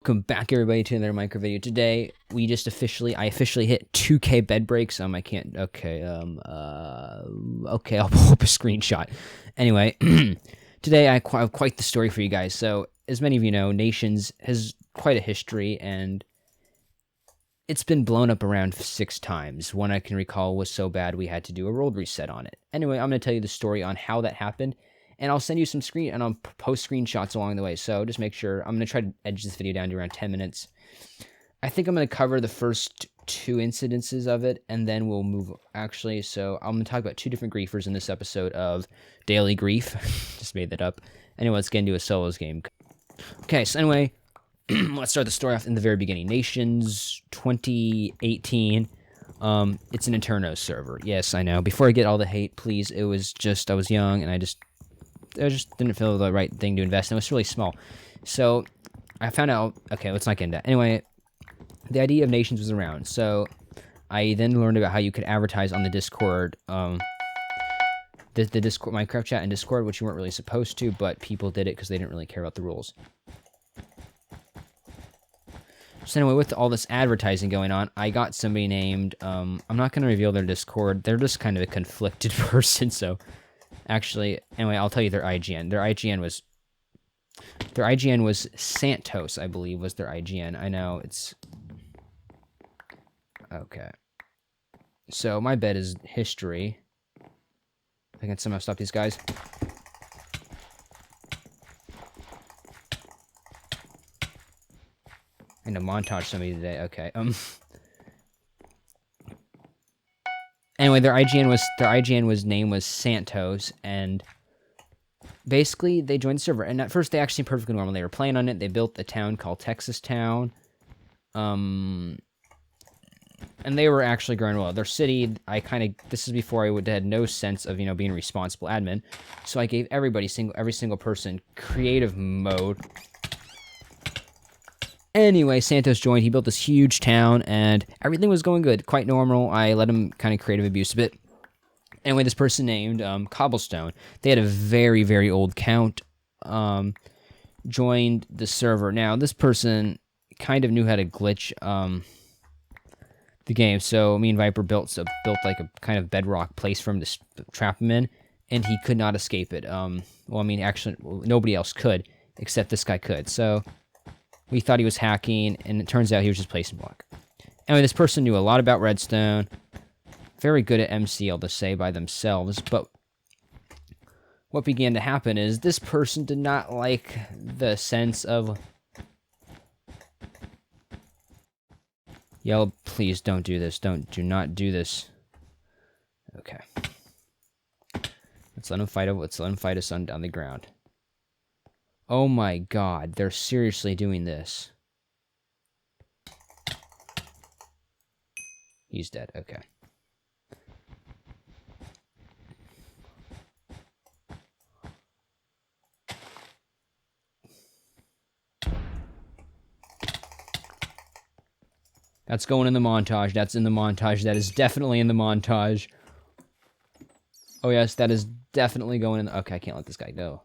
Welcome back, everybody, to another Minecraft video. Today, I officially hit 2K bed breaks. I can't, okay, okay, I'll pull up a screenshot. Anyway, today I have quite the story for you guys. So, as many of you know, Nations has quite a history, and it's been blown up around 6 times. One I can recall was so bad we had to do a world reset on it. Anyway, I'm going to tell you the story on how that happened, and I'll send you some and I'll post screenshots along the way. So just make sure, I'm going to try to edge this video down to around 10 minutes. I think I'm going to cover the first 2 incidences of it, and then we'll move, actually. So I'm going to talk about 2 different griefers in this episode of Daily Grief. Just made that up. Anyway, let's get into a solos game. Okay, so anyway, let's start the story off in the very beginning. Nations 2018. It's an Eterno server. Yes, I know. Before I get all the hate, please, it was just, I was young, and I just didn't feel the right thing to invest in. It was really small. So I found out, okay, let's not get into that. Anyway, the idea of Nations was around. So I then learned about how you could advertise on the Discord, the Discord, Minecraft chat and Discord, which you weren't really supposed to, but people did it because they didn't really care about the rules. So anyway, with all this advertising going on, I got somebody named, I'm not going to reveal their Discord. They're just kind of a conflicted person, so actually, anyway, I'll tell you their IGN. Their IGN was Santos, I believe, was their IGN. I know, it's... Okay. So, my bet is history. I can somehow stop these guys. I'm gonna montage somebody today. Okay. Anyway, their IGN name was Santos, and basically they joined the server. And at first they actually seemed perfectly normal. They were playing on it. They built a town called Texas Town, and they were actually growing well. Their city, this is before I had no sense of being a responsible admin, so I gave every single person creative mode. Anyway, Santos joined. He built this huge town, and everything was going good. Quite normal. I let him kind of creative abuse a bit. Anyway, this person named Cobblestone, they had a very, very old count, joined the server. Now, this person kind of knew how to glitch the game, so me and Viper built like a kind of bedrock place for him to trap him in, and he could not escape it. Well, I mean, actually, nobody else could, except this guy could, so... We thought he was hacking, and it turns out he was just placing block. Anyway, this person knew a lot about redstone. Very good at MC, I'll just say, by themselves. But what began to happen is this person did not like the sense of... Yo, please don't do this. Do not do this. Okay. Let's let him fight us on down the ground. Oh my god, they're seriously doing this. He's dead, okay. That's going in the montage, that's in the montage, that is definitely in the montage. Oh yes, that is definitely going in okay, I can't let this guy go.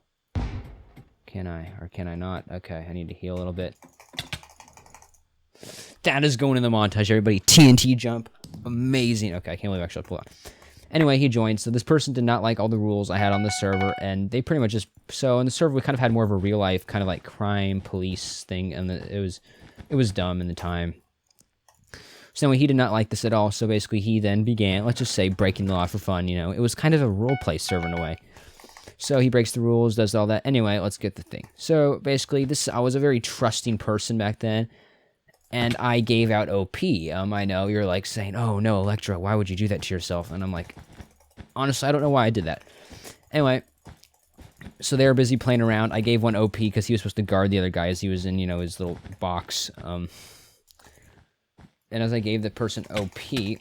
Can I, or can I not? Okay, I need to heal a little bit. That is going in the montage, everybody. TNT jump. Amazing. Okay, I can't believe I actually pulled out. Anyway, he joined. So this person did not like all the rules I had on the server, and they pretty much just... So in the server, we kind of had more of a real-life kind of like crime, police thing, and it was dumb in the time. So anyway, he did not like this at all, so basically he then began, let's just say, breaking the law for fun, It was kind of a role-play server in a way. So he breaks the rules, does all that. Anyway, let's get the thing. So basically, I was a very trusting person back then, and I gave out OP. I know you're like saying, "Oh no, Electra, why would you do that to yourself?" And I'm like, honestly, I don't know why I did that. Anyway, so they were busy playing around. I gave one OP because he was supposed to guard the other guy as he was in, his little box. And as I gave the person OP, he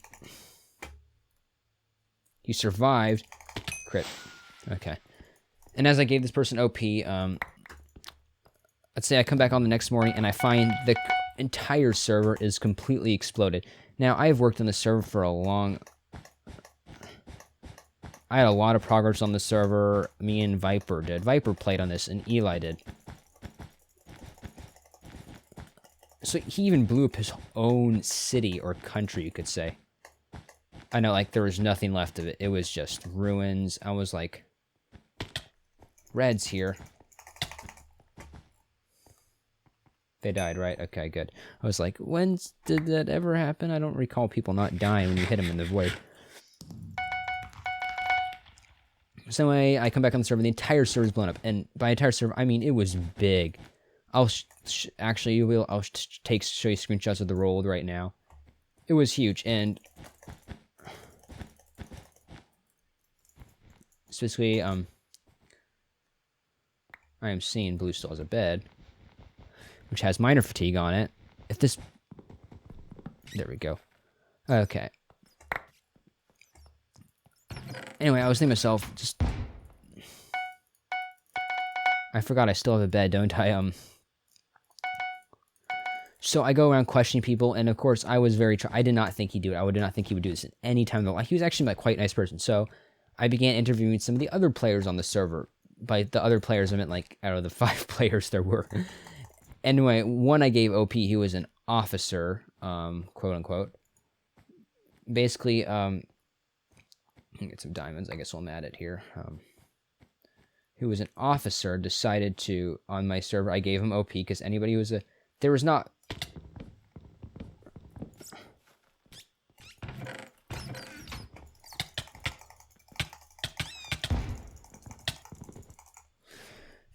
survived. Crit. Okay. And as I gave this person OP, let's say I come back on the next morning and I find the entire server is completely exploded. Now, I have worked on the server for a long... I had a lot of progress on the server. Me and Viper did. Viper played on this, and Eli did. So he even blew up his own city or country, you could say. I know, like, there was nothing left of it. It was just ruins. I was like, Red's here. They died, right? Okay, good. I was like, when did that ever happen? I don't recall people not dying when you hit them in the void. So anyway, I come back on the server. The entire server's blown up. And by entire server, I mean it was big. I'll actually, I'll show you screenshots of the roll right now. It was huge. And specifically, I am seeing blue still has a bed, which has minor fatigue on it. If this... There we go. Okay. Anyway, I was thinking to myself, just... I forgot I still have a bed, don't I? So I go around questioning people, and of course, I was very... I did not think he'd do it. I did not think he would do this at any time in their life. He was actually like quite a nice person. So I began interviewing some of the other players on the server. By the other players, I meant like out of the 5 players there were. Anyway, one I gave OP. He was an officer, quote unquote. Basically, get some diamonds. I guess we'll add it here. Who was an officer decided to on my server. I gave him OP because anybody who was a there was not.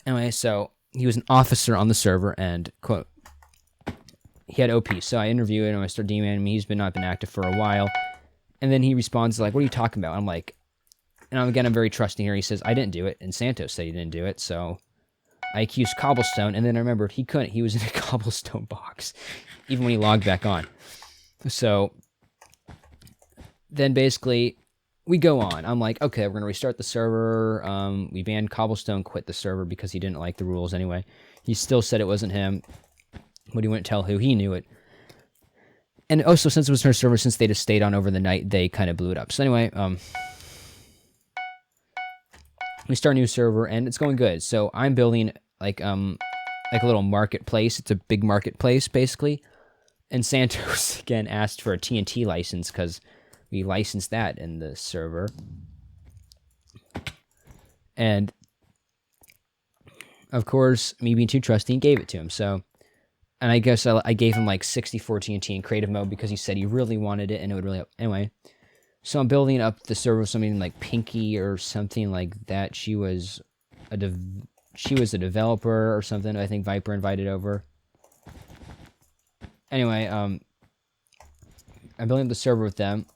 Anyway, so he was an officer on the server, and quote, he had OP. So I interviewed him. I started DMing him. He's not been active for a while, and then he responds like, "What are you talking about?" I'm like, and again, I'm very trusting here. He says, "I didn't do it," and Santos said he didn't do it. So I accused Cobblestone, and then I remembered he couldn't. He was in a Cobblestone box, even when he logged back on. So then basically, we go on. I'm like, okay, we're going to restart the server. We banned Cobblestone, quit the server because he didn't like the rules anyway. He still said it wasn't him, but he wouldn't tell who. He knew it. And also, since it was her server, since they just stayed on over the night, they kind of blew it up. So anyway, we start a new server, and it's going good. So I'm building like a little marketplace. It's a big marketplace, basically. And Santos, again, asked for a TNT license because we licensed that in the server. And, of course, me being too trusty, gave it to him. So, and I guess I gave him like 64 TNT in creative mode because he said he really wanted it and it would really help. Anyway, so I'm building up the server with something like Pinky or something like that. She was a developer or something. I think Viper invited over. Anyway, I'm building up the server with them.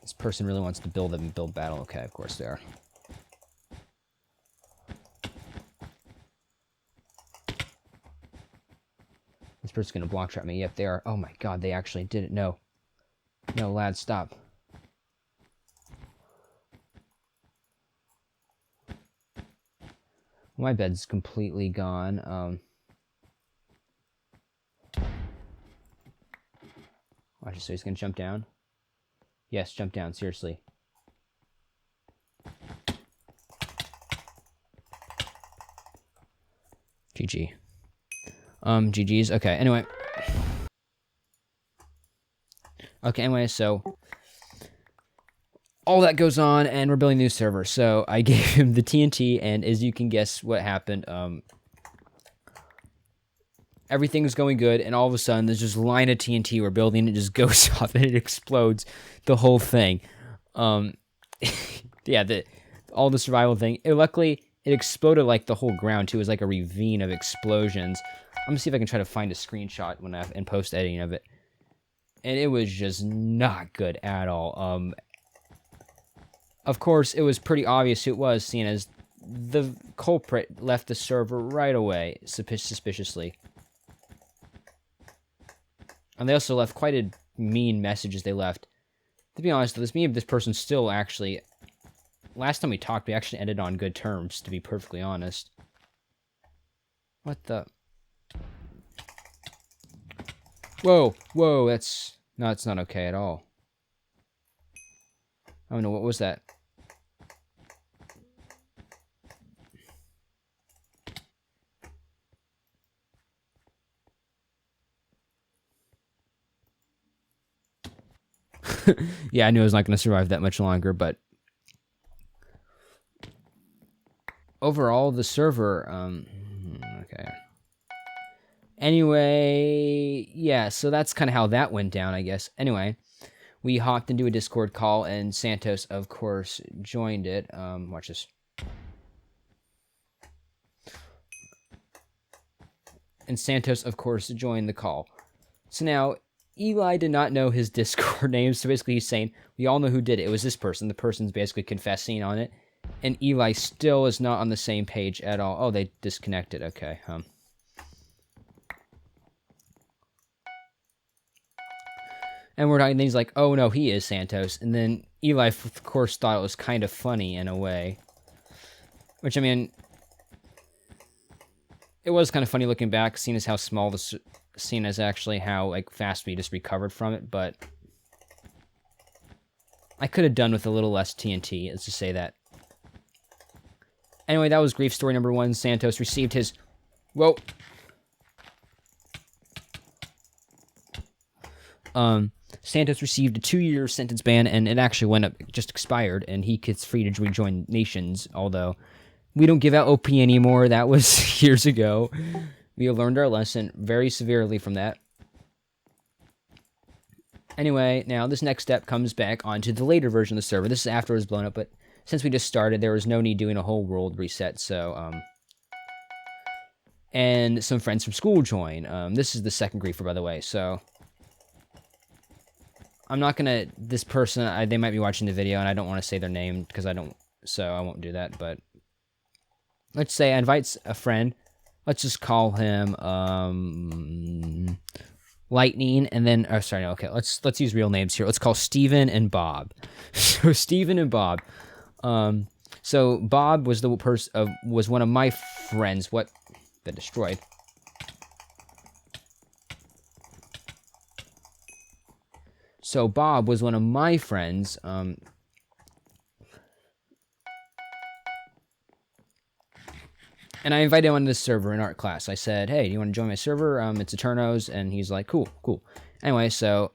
This person really wants to build them and build battle. Okay, of course they are. This person's gonna block trap me. Yep, they are. Oh my god, they actually did it. No. No, lad, stop. My bed's completely gone. Watch, so he's gonna jump down. Yes, jump down, seriously. GG. GG's. Okay, anyway. Okay, anyway, so all that goes on, and we're building a new server. So I gave him the TNT, and as you can guess what happened, everything was going good, and all of a sudden, there's just a line of TNT we're building, it just goes off, and it explodes the whole thing. Yeah, all the survival thing. Luckily, it exploded like the whole ground, too. It was like a ravine of explosions. I'm gonna see if I can try to find a screenshot in post-editing of it. And it was just not good at all. Of course, it was pretty obvious who it was, seeing as the culprit left the server right away, suspiciously. And they also left quite a mean message as they left. To be honest, me and this person still actually... Last time we talked, we actually ended on good terms, to be perfectly honest. What the... Whoa, that's not okay at all. Oh no, what was that? Yeah, I knew I was not going to survive that much longer, but overall, the server, okay. Anyway, yeah, so that's kind of how that went down, I guess. Anyway, we hopped into a Discord call, and Santos, of course, joined it. Watch this. And Santos, of course, joined the call. So now, Eli did not know his Discord name, so basically he's saying, we all know who did it. It was this person. The person's basically confessing on it. And Eli still is not on the same page at all. Oh, they disconnected. Okay, And we're talking, and he's like, oh no, he is Santos. And then Eli, of course, thought it was kind of funny in a way. Which, I mean, it was kind of funny looking back, seeing as how small this, seeing as actually how like fast we just recovered from it. But I could have done with a little less TNT, let's just say that. Anyway, that was grief story number 1. Santos received his, whoa. Santos received a 2-year sentence ban, and it actually went up, just expired, and he gets free to rejoin nations, although we don't give out OP anymore. That was years ago. We have learned our lesson very severely from that. Anyway, now this next step comes back onto the later version of the server. This is after it was blown up, but since we just started, there was no need doing a whole world reset, so, and some friends from school join. This is the second griefer, by the way, so I'm not gonna, this person, they might be watching the video, and I don't want to say their name, because I don't, so I won't do that, but let's say I invite a friend, let's just call him, Lightning, and then, oh, sorry, okay, let's use real names here. Let's call Steven and Bob. So, Steven and Bob. So, Bob was the person, was one of my friends, what, that destroyed. So Bob was one of my friends, and I invited him onto this server in art class. I said, hey, do you want to join my server? It's Eternos, and he's like, cool, cool. Anyway, so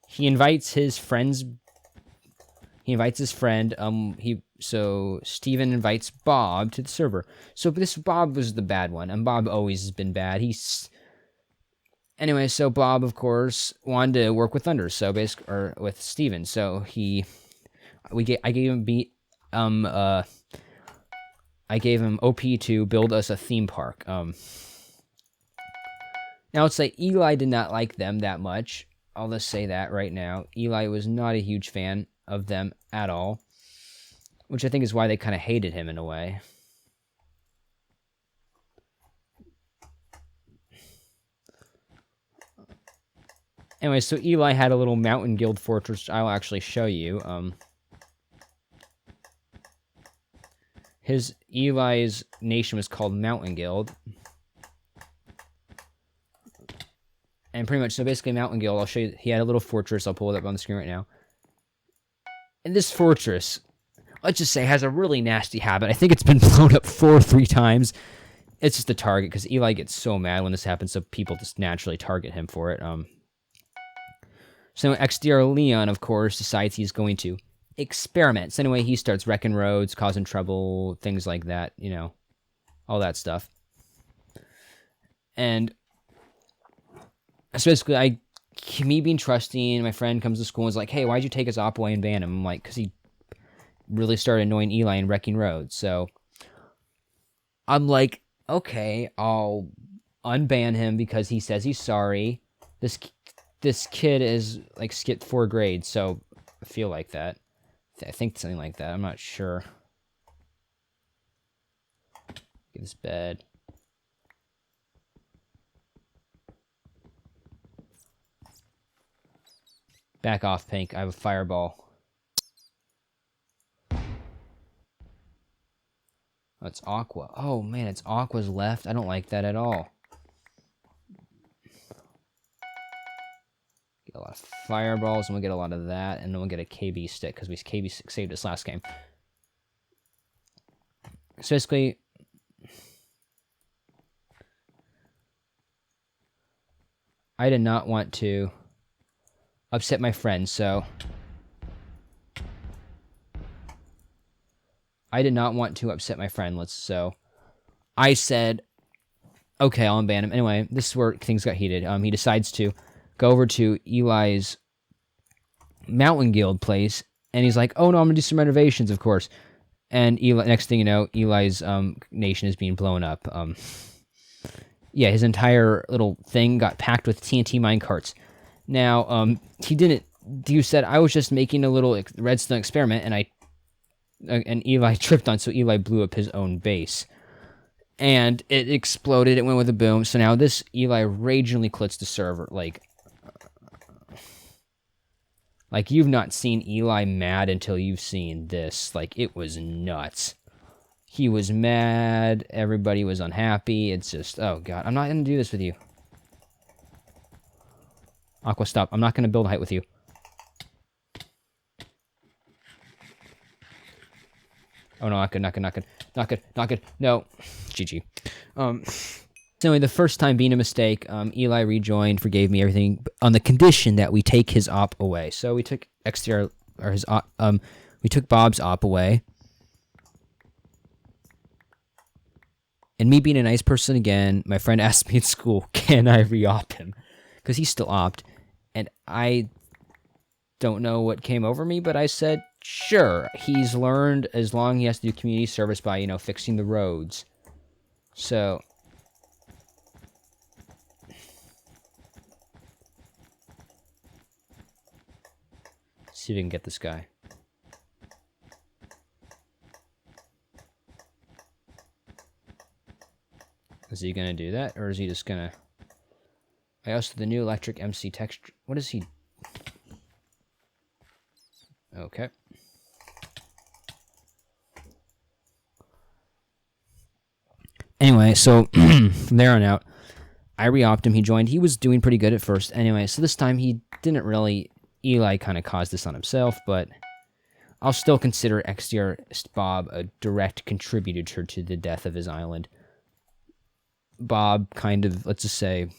he invites his friends. He invites his friend. So Steven invites Bob to the server. So this Bob was the bad one, and Bob always has been bad. Anyway, so Bob, of course, wanted to work with Thunder, so basically, or with Steven. So I gave him OP to build us a theme park. Now let's say Eli did not like them that much. I'll just say that right now. Eli was not a huge fan of them at all, which I think is why they kind of hated him in a way. Anyway, so Eli had a little mountain guild fortress I'll actually show you. Eli's nation was called Mountain Guild. And pretty much, so basically Mountain Guild, I'll show you, he had a little fortress, I'll pull it up on the screen right now. And this fortress, let's just say, has a really nasty habit. I think it's been blown up 4 or 3 times. It's just a target, because Eli gets so mad when this happens, so people just naturally target him for it. So XDR Leon, of course, decides he's going to experiment. So anyway, he starts wrecking roads, causing trouble, things like that, you know, all that stuff. And so basically, me being trusting, my friend comes to school and is like, hey, why'd you take his op away and ban him? I'm like, because he really started annoying Eli and wrecking roads. So I'm like, okay, I'll unban him because he says he's sorry. This kid is like skipped 4 grades, so I feel like that. I think something like that. I'm not sure. Get this bed. Back off, Pink. I have a fireball. Oh, it's Aqua. Oh, man, it's Aqua's left. I don't like that at all. Get a lot of fireballs, and we'll get a lot of that, and then we'll get a KB stick, because we KB saved us last game. So basically, I did not want to upset my friend, so I did not want to upset my friend. So I said, okay, I'll unban him. Anyway, this is where things got heated. He decides to go over to Eli's Mountain Guild place, and he's like, oh no, I'm gonna do some renovations, of course. And Eli, next thing you know, Eli's nation is being blown up. Yeah, his entire little thing got packed with TNT minecarts. Now, you said I was just making a little redstone experiment, and Eli tripped on, so Eli blew up his own base. And it exploded, it went with a boom, so now this Eli ragingly quits the server, like you've not seen Eli mad until you've seen this. Like, it was nuts. He was mad, everybody was unhappy, it's just, oh god, I'm not gonna do this with you. Aqua, stop, I'm not gonna build a height with you. Oh no, not good, no. GG. So anyway, the first time being a mistake, Eli rejoined, forgave me everything, on the condition that we take his op away. So we took we took Bob's op away. And me being a nice person again, my friend asked me at school, can I re-op him? Because he's still opt. And I don't know what came over me, but I said, sure. He's learned as long as he has to do community service by, fixing the roads. So let's see if we can get this guy. Is he gonna do that, or is he just gonna... I also the new electric MC texture. What is he? Okay. Anyway, so from there on out, I re-opt him. He joined. He was doing pretty good at first. Anyway, so this time he didn't really... Eli kind of caused this on himself, but I'll still consider XDR Bob a direct contributor to the death of his island. Bob kind of, let's just say,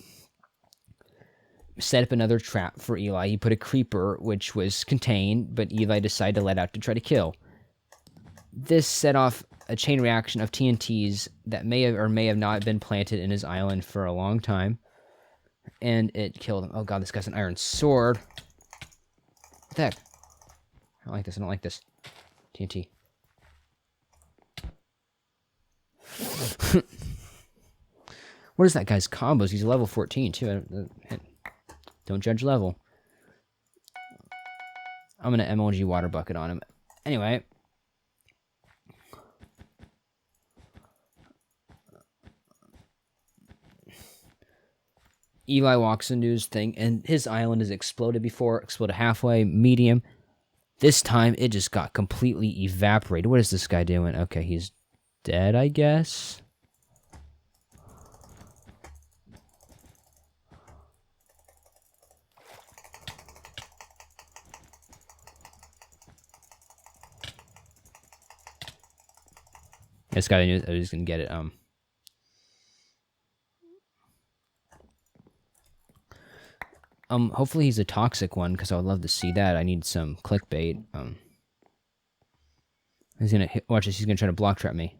set up another trap for Eli. He put a creeper, which was contained, but Eli decided to let out to try to kill. This set off a chain reaction of TNTs that may have or may have not been planted in his island for a long time, and it killed him. Oh god, this guy's an iron sword. What the heck? I don't like this, I don't like this. TNT. What is that guy's combos? He's level 14, too. Don't judge level. I'm going to MLG water bucket on him. Anyway. Eli walks into his thing, and his island has exploded before. Exploded halfway, medium. This time, it just got completely evaporated. What is this guy doing? Okay, he's dead, I guess. This guy knew I was gonna get it. Hopefully he's a toxic one, because I would love to see that. I need some clickbait. He's gonna watch this. He's gonna try to block trap me.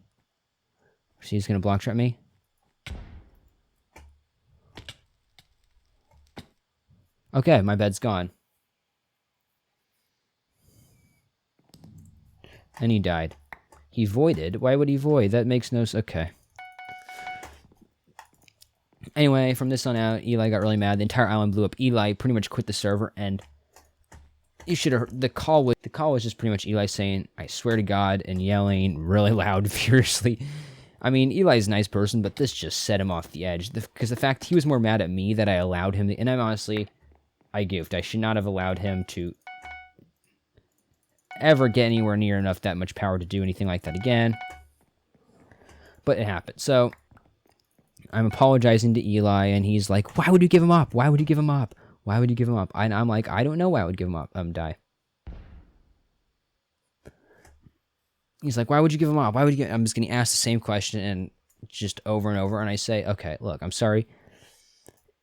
See, he's gonna block trap me. Okay, my bed's gone. And he died. He voided? Why would he void? That makes no sense. Okay. Anyway, from this on out, Eli got really mad. The entire island blew up. Eli pretty much quit the server, and you should have heard the call was just pretty much Eli saying, I swear to God, and yelling really loud, furiously. I mean, Eli's a nice person, but this just set him off the edge. Because the fact he was more mad at me that I allowed him to, and I goofed. I should not have allowed him to ever get anywhere near enough that much power to do anything like that again. But it happened. So I'm apologizing to Eli, and he's like, why would you give him up? Why would you give him up? Why would you give him up? And I'm like, I don't know why I would give him up. Die. He's like, why would you give him up? Why would you I'm just going to ask the same question and just over and over. And I say, okay, look, I'm sorry.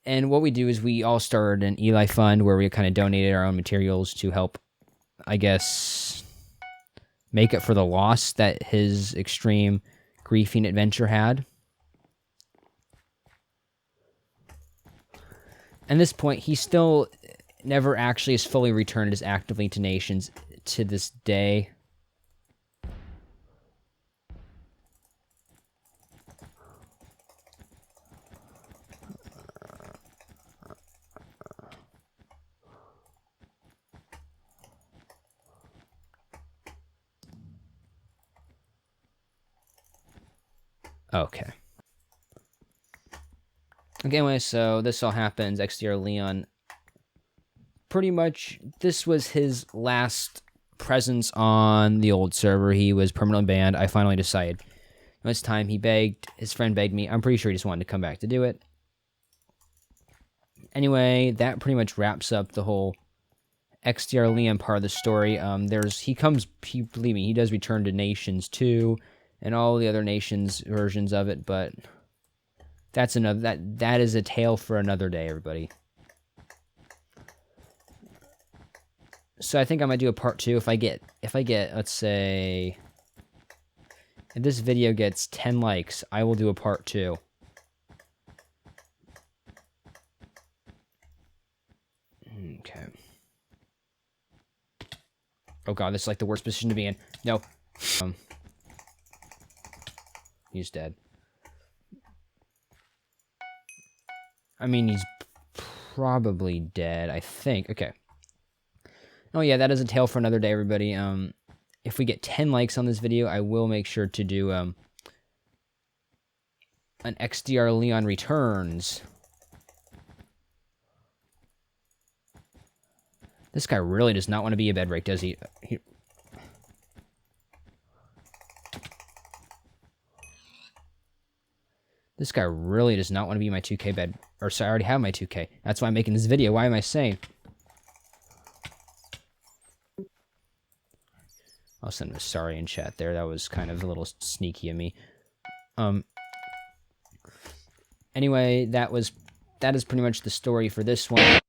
And what we do is we all started an Eli Fund where we kind of donated our own materials to help, I guess, make up for the loss that his extreme griefing adventure had. At this point, he still never actually has fully returned as actively to nations to this day. Okay. Okay, anyway, so this all happens. XDR Leon, pretty much, this was his last presence on the old server. He was permanently banned. I finally decided it was time. He begged, his friend begged me. I'm pretty sure he just wanted to come back to do it. Anyway, that pretty much wraps up the whole XDR Leon part of the story. Believe me, he does return to Nations 2 and all the other Nations versions of it, but that's another, that is a tale for another day, everybody. So I think I might do a part 2 if I get, let's say, if this video gets 10 likes, I will do a part 2. Okay. Oh god, this is like the worst position to be in. No. He's dead. I mean, he's probably dead, I think. Okay. Oh yeah, that is a tale for another day, everybody. If we get 10 likes on this video, I will make sure to do an XDR Leon Returns. This guy really does not want to be a bed break, does he? This guy really does not want to be my 2K bed. Or sorry, I already have my 2K. That's why I'm making this video. Why am I saying? I'll send him a sorry in chat there. That was kind of a little sneaky of me. Anyway, that is pretty much the story for this one.